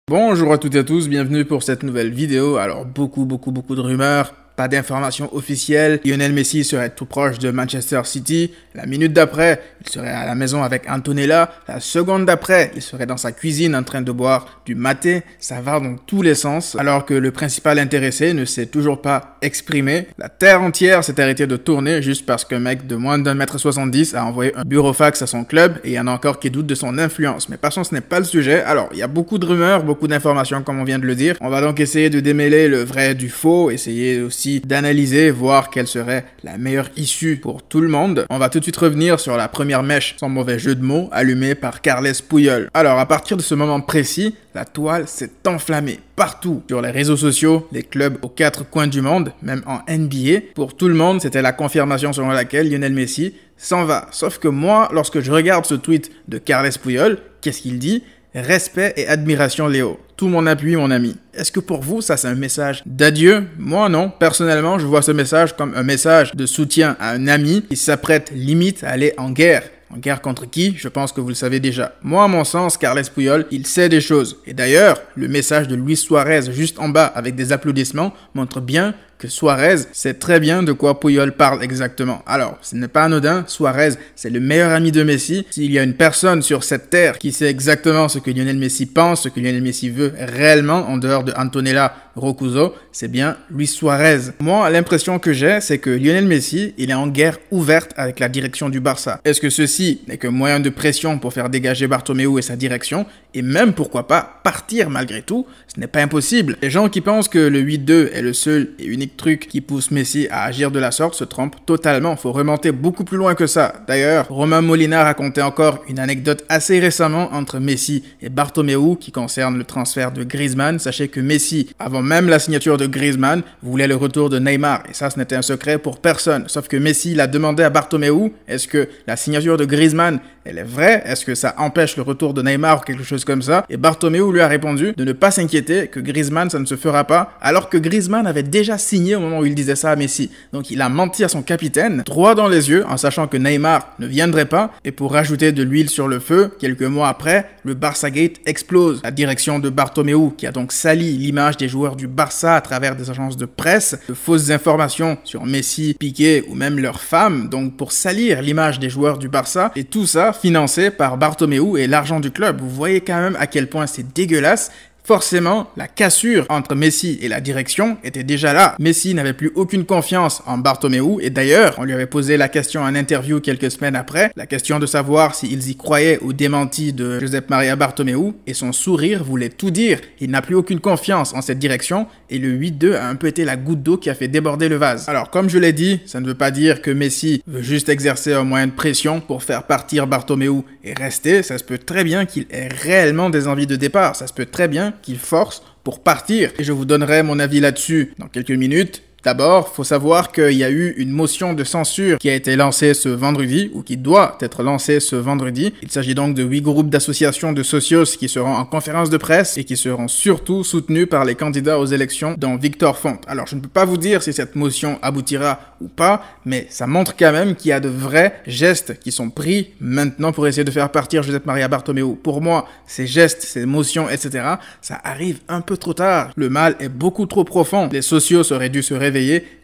Bonjour à toutes et à tous, bienvenue pour cette nouvelle vidéo. Alors beaucoup de rumeurs, pas d'informations officielles. Lionel Messi serait tout proche de Manchester City. La minute d'après, il serait à la maison avec Antonella. La seconde d'après, il serait dans sa cuisine en train de boire du maté. Ça va dans tous les sens, alors que le principal intéressé ne s'est toujours pas exprimé. La terre entière s'est arrêtée de tourner juste parce qu'un mec de moins d'1m70 a envoyé un burofax à son club et il y en a encore qui doutent de son influence. Mais passons, ce n'est pas le sujet. Alors, il y a beaucoup de rumeurs, beaucoup d'informations comme on vient de le dire. On va donc essayer de démêler le vrai du faux, essayer aussi d'analyser, voir quelle serait la meilleure issue pour tout le monde. On va tout de suite revenir sur la première mèche, sans mauvais jeu de mots, allumée par Carles Puyol. Alors, à partir de ce moment précis, la toile s'est enflammée partout. Sur les réseaux sociaux, les clubs aux quatre coins du monde, même en NBA. Pour tout le monde, c'était la confirmation selon laquelle Lionel Messi s'en va. Sauf que moi, lorsque je regarde ce tweet de Carles Puyol, qu'est-ce qu'il dit ? Respect et admiration Léo. Tout mon appui, mon ami. Est-ce que pour vous, ça c'est un message d'adieu? Moi non. Personnellement, je vois ce message comme un message de soutien à un ami qui s'apprête limite à aller en guerre. En guerre contre qui? Je pense que vous le savez déjà. Moi, à mon sens, Carles Puyol, il sait des choses. Et d'ailleurs, le message de Luis Suarez juste en bas avec des applaudissements montre bien que Suarez sait très bien de quoi Puyol parle exactement. Alors, ce n'est pas anodin, Suarez, c'est le meilleur ami de Messi. S'il y a une personne sur cette terre qui sait exactement ce que Lionel Messi pense, ce que Lionel Messi veut réellement, en dehors de Antonella Roccuzzo, c'est bien Luis Suarez. Moi, l'impression que j'ai, c'est que Lionel Messi, il est en guerre ouverte avec la direction du Barça. Est-ce que ceci n'est que moyen de pression pour faire dégager Bartomeu et sa direction, et même, pourquoi pas, partir malgré tout? Ce n'est pas impossible. Les gens qui pensent que le 8-2 est le seul et unique truc qui pousse Messi à agir de la sorte se trompent totalement. Faut remonter beaucoup plus loin que ça. D'ailleurs, Romain Molina racontait encore une anecdote assez récemment entre Messi et Bartomeu qui concerne le transfert de Griezmann. Sachez que Messi, avant même la signature de Griezmann, voulait le retour de Neymar. Et ça, ce n'était un secret pour personne. Sauf que Messi l'a demandé à Bartomeu, est-ce que la signature de Griezmann, elle est vraie? Est-ce que ça empêche le retour de Neymar ou quelque chose comme ça? Et Bartomeu lui a répondu de ne pas s'inquiéter, que Griezmann, ça ne se fera pas, alors que Griezmann avait déjà signé au moment où il disait ça à Messi. Donc il a menti à son capitaine, droit dans les yeux, en sachant que Neymar ne viendrait pas. Et pour rajouter de l'huile sur le feu, quelques mois après, le Barça Gate explose. La direction de Bartomeu, qui a donc sali l'image des joueurs du Barça à travers des agences de presse, de fausses informations sur Messi, Piqué ou même leurs femmes, donc pour salir l'image des joueurs du Barça, et tout ça financé par Bartomeu et l'argent du club. Vous voyez quand même à quel point c'est dégueulasse. Forcément, la cassure entre Messi et la direction était déjà là. Messi n'avait plus aucune confiance en Bartomeu et d'ailleurs, on lui avait posé la question en interview quelques semaines après, la question de savoir s'ils y croyaient au démenti de Josep Maria Bartomeu et son sourire voulait tout dire. Il n'a plus aucune confiance en cette direction et le 8-2 a un peu été la goutte d'eau qui a fait déborder le vase. Alors, comme je l'ai dit, ça ne veut pas dire que Messi veut juste exercer un moyen de pression pour faire partir Bartomeu et rester. Ça se peut très bien qu'il ait réellement des envies de départ. Ça se peut très bien qu'il force pour partir. Et je vous donnerai mon avis là-dessus dans quelques minutes. D'abord, faut savoir qu'il y a eu une motion de censure qui a été lancée ce vendredi, ou qui doit être lancée ce vendredi. Il s'agit donc de 8 groupes d'associations de socios qui seront en conférence de presse et qui seront surtout soutenus par les candidats aux élections, dont Victor Font. Alors, je ne peux pas vous dire si cette motion aboutira ou pas, mais ça montre quand même qu'il y a de vrais gestes qui sont pris maintenant pour essayer de faire partir Josep Maria Bartomeu. Pour moi, ces gestes, ces motions, etc., ça arrive un peu trop tard. Le mal est beaucoup trop profond. Les socios auraient dû se réveiller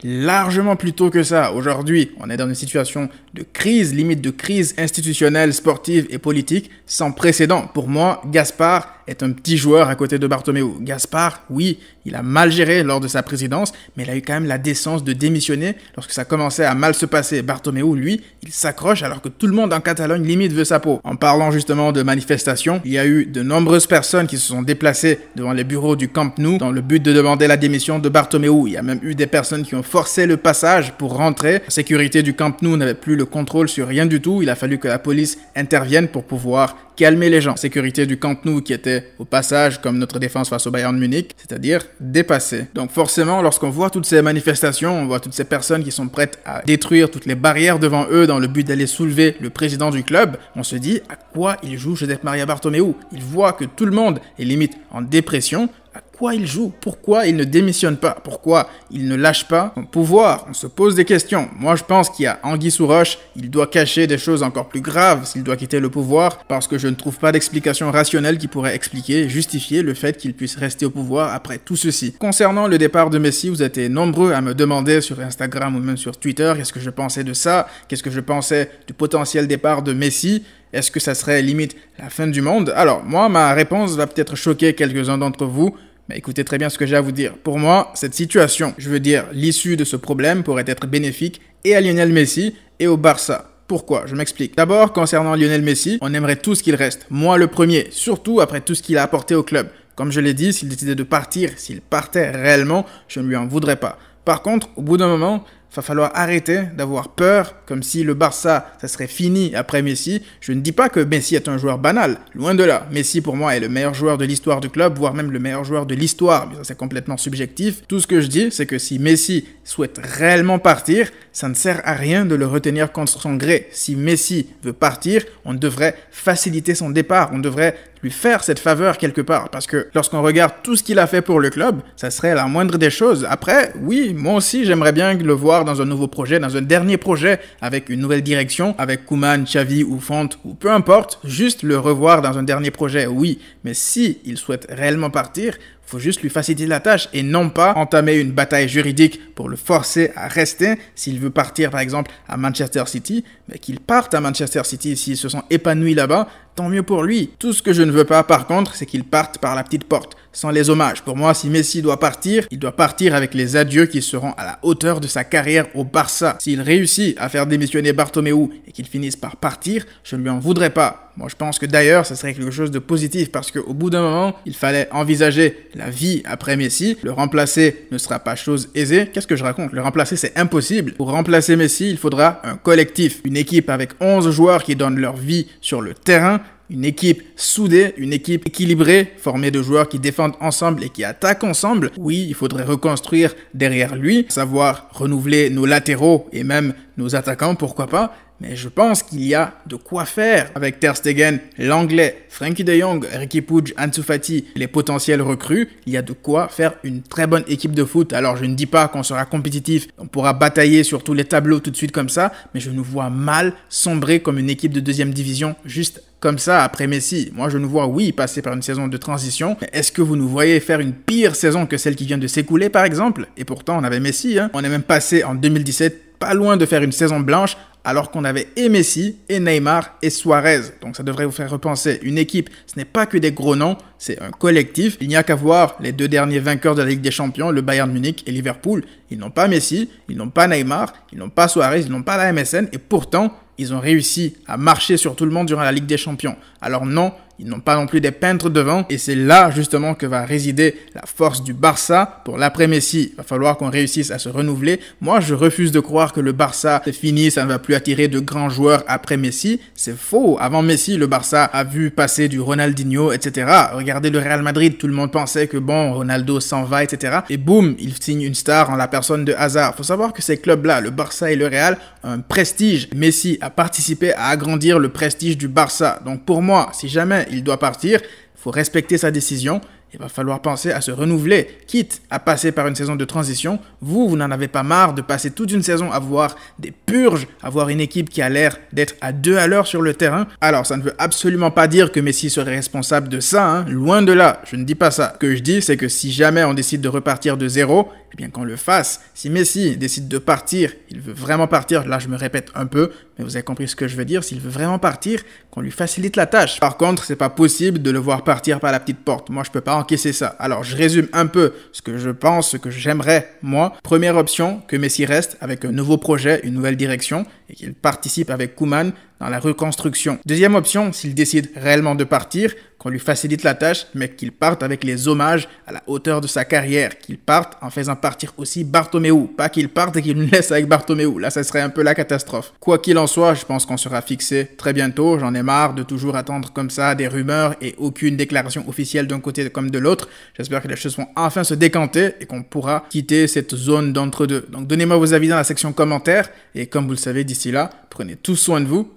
largement plus tôt que ça. Aujourd'hui, on est dans une situation de crise, limite de crise institutionnelle, sportive et politique sans précédent. Pour moi, Gaspard est un petit joueur à côté de Bartomeu. Gaspard, oui, il a mal géré lors de sa présidence, mais il a eu quand même la décence de démissionner lorsque ça commençait à mal se passer. Bartomeu, lui, il s'accroche alors que tout le monde en Catalogne limite veut sa peau. En parlant justement de manifestations, il y a eu de nombreuses personnes qui se sont déplacées devant les bureaux du Camp Nou dans le but de demander la démission de Bartomeu. Il y a même eu des personnes qui ont forcé le passage pour rentrer. La sécurité du Camp Nou n'avait plus le contrôle sur rien du tout. Il a fallu que la police intervienne pour pouvoir calmer les gens. Sécurité du Camp Nou qui était au passage comme notre défense face au Bayern Munich, c'est-à-dire dépassée. Donc forcément, lorsqu'on voit toutes ces manifestations, on voit toutes ces personnes qui sont prêtes à détruire toutes les barrières devant eux dans le but d'aller soulever le président du club, on se dit à quoi il joue Josep Maria Bartomeu. Il voit que tout le monde est limite en dépression. À pourquoi il joue? Pourquoi il ne démissionne pas? Pourquoi il ne lâche pas son pouvoir? On se pose des questions. Moi, je pense qu'il y a anguille sous roche. Il doit cacher des choses encore plus graves s'il doit quitter le pouvoir, parce que je ne trouve pas d'explication rationnelle qui pourrait expliquer, justifier le fait qu'il puisse rester au pouvoir après tout ceci. Concernant le départ de Messi, vous êtes nombreux à me demander sur Instagram ou même sur Twitter qu'est-ce que je pensais de ça, qu'est-ce que je pensais du potentiel départ de Messi. Est-ce que ça serait limite la fin du monde? Alors, moi, ma réponse va peut-être choquer quelques-uns d'entre vous, mais écoutez très bien ce que j'ai à vous dire. Pour moi, cette situation, je veux dire l'issue de ce problème, pourrait être bénéfique et à Lionel Messi et au Barça. Pourquoi? Je m'explique. D'abord, concernant Lionel Messi, on aimerait tous qu'il reste. Moi, le premier, surtout après tout ce qu'il a apporté au club. Comme je l'ai dit, s'il décidait de partir, s'il partait réellement, je ne lui en voudrais pas. Par contre, au bout d'un moment, il va falloir arrêter d'avoir peur, comme si le Barça, ça serait fini après Messi. Je ne dis pas que Messi est un joueur banal, loin de là. Messi, pour moi, est le meilleur joueur de l'histoire du club, voire même le meilleur joueur de l'histoire, mais ça c'est complètement subjectif. Tout ce que je dis, c'est que si Messi souhaite réellement partir, ça ne sert à rien de le retenir contre son gré. Si Messi veut partir, on devrait faciliter son départ, on devrait lui faire cette faveur quelque part, parce que lorsqu'on regarde tout ce qu'il a fait pour le club, ça serait la moindre des choses. Après, oui, moi aussi, j'aimerais bien le voir dans un nouveau projet, dans un dernier projet, avec une nouvelle direction, avec Koeman, Xavi ou Font, ou peu importe, juste le revoir dans un dernier projet, oui. Mais si il souhaite réellement partir, faut juste lui faciliter la tâche et non pas entamer une bataille juridique pour le forcer à rester. S'il veut partir par exemple à Manchester City, mais qu'il parte à Manchester City s'ils se sont épanouis là-bas, tant mieux pour lui. Tout ce que je ne veux pas par contre, c'est qu'il parte par la petite porte, sans les hommages. Pour moi, si Messi doit partir, il doit partir avec les adieux qui seront à la hauteur de sa carrière au Barça. S'il réussit à faire démissionner Bartomeu et qu'il finisse par partir, je ne lui en voudrais pas. Moi, je pense que d'ailleurs, ça serait quelque chose de positif parce qu'au bout d'un moment, il fallait envisager la vie après Messi. Le remplacer ne sera pas chose aisée. Qu'est-ce que je raconte? Le remplacer, c'est impossible. Pour remplacer Messi, il faudra un collectif, une équipe avec 11 joueurs qui donnent leur vie sur le terrain. Une équipe soudée, une équipe équilibrée, formée de joueurs qui défendent ensemble et qui attaquent ensemble. Oui, il faudrait reconstruire derrière lui, savoir renouveler nos latéraux et même nos attaquants, pourquoi pas. Mais je pense qu'il y a de quoi faire avec Ter Stegen, l'anglais, Frenkie de Jong, Riqui Puig, Ansu Fati, les potentiels recrues. Il y a de quoi faire une très bonne équipe de foot. Alors je ne dis pas qu'on sera compétitif, on pourra batailler sur tous les tableaux tout de suite comme ça, mais je nous vois mal sombrer comme une équipe de deuxième division juste comme ça après Messi. Moi je nous vois oui passer par une saison de transition, mais est-ce que vous nous voyez faire une pire saison que celle qui vient de s'écouler par exemple? Et pourtant on avait Messi, hein. On est même passé en 2017 pas loin de faire une saison blanche alors qu'on avait et Messi, et Neymar, et Suarez. Donc ça devrait vous faire repenser. Une équipe, ce n'est pas que des gros noms, c'est un collectif. Il n'y a qu'à voir les deux derniers vainqueurs de la Ligue des Champions, le Bayern Munich et Liverpool. Ils n'ont pas Messi, ils n'ont pas Neymar, ils n'ont pas Suarez, ils n'ont pas la MSN, et pourtant, ils ont réussi à marcher sur tout le monde durant la Ligue des Champions. Alors non, ils n'ont pas non plus des peintres devant, et c'est là justement que va résider la force du Barça pour l'après-Messi. Il va falloir qu'on réussisse à se renouveler. Moi, je refuse de croire que le Barça, c'est fini, ça ne va plus attirer de grands joueurs après Messi. C'est faux. Avant Messi, le Barça a vu passer du Ronaldinho, etc. Regardez le Real Madrid, tout le monde pensait que bon, Ronaldo s'en va, etc. Et boum, il signe une star en la personne de Hazard. Faut savoir que ces clubs-là, le Barça et le Real, ont un prestige. Messi a participé à agrandir le prestige du Barça. Donc pour moi, si jamais il doit partir, il faut respecter sa décision. Il va falloir penser à se renouveler, quitte à passer par une saison de transition. Vous n'en avez pas marre de passer toute une saison à voir des purges, à voir une équipe qui a l'air d'être à 2 à l'heure sur le terrain. Alors, ça ne veut absolument pas dire que Messi serait responsable de ça, hein. Loin de là, je ne dis pas ça. Ce que je dis, c'est que si jamais on décide de repartir de zéro, eh bien qu'on le fasse. Si Messi décide de partir, il veut vraiment partir, là je me répète un peu, mais vous avez compris ce que je veux dire, s'il veut vraiment partir, qu'on lui facilite la tâche. Par contre, c'est pas possible de le voir partir par la petite porte. Moi, je peux pas encaisser ça. Alors, je résume un peu ce que je pense, ce que j'aimerais, moi. Première option, que Messi reste avec un nouveau projet, une nouvelle direction, et qu'il participe avec Koeman dans la reconstruction. Deuxième option, s'il décide réellement de partir, qu'on lui facilite la tâche, mais qu'il parte avec les hommages à la hauteur de sa carrière, qu'il parte en faisant partir aussi Bartomeu, pas qu'il parte et qu'il nous laisse avec Bartomeu, là ça serait un peu la catastrophe. Quoi qu'il en soit, je pense qu'on sera fixé très bientôt, j'en ai marre de toujours attendre comme ça des rumeurs et aucune déclaration officielle d'un côté comme de l'autre. J'espère que les choses vont enfin se décanter et qu'on pourra quitter cette zone d'entre-deux. Donc donnez-moi vos avis dans la section commentaires, et comme vous le savez d'ici là, prenez tous soin de vous,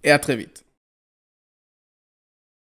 et à très vite.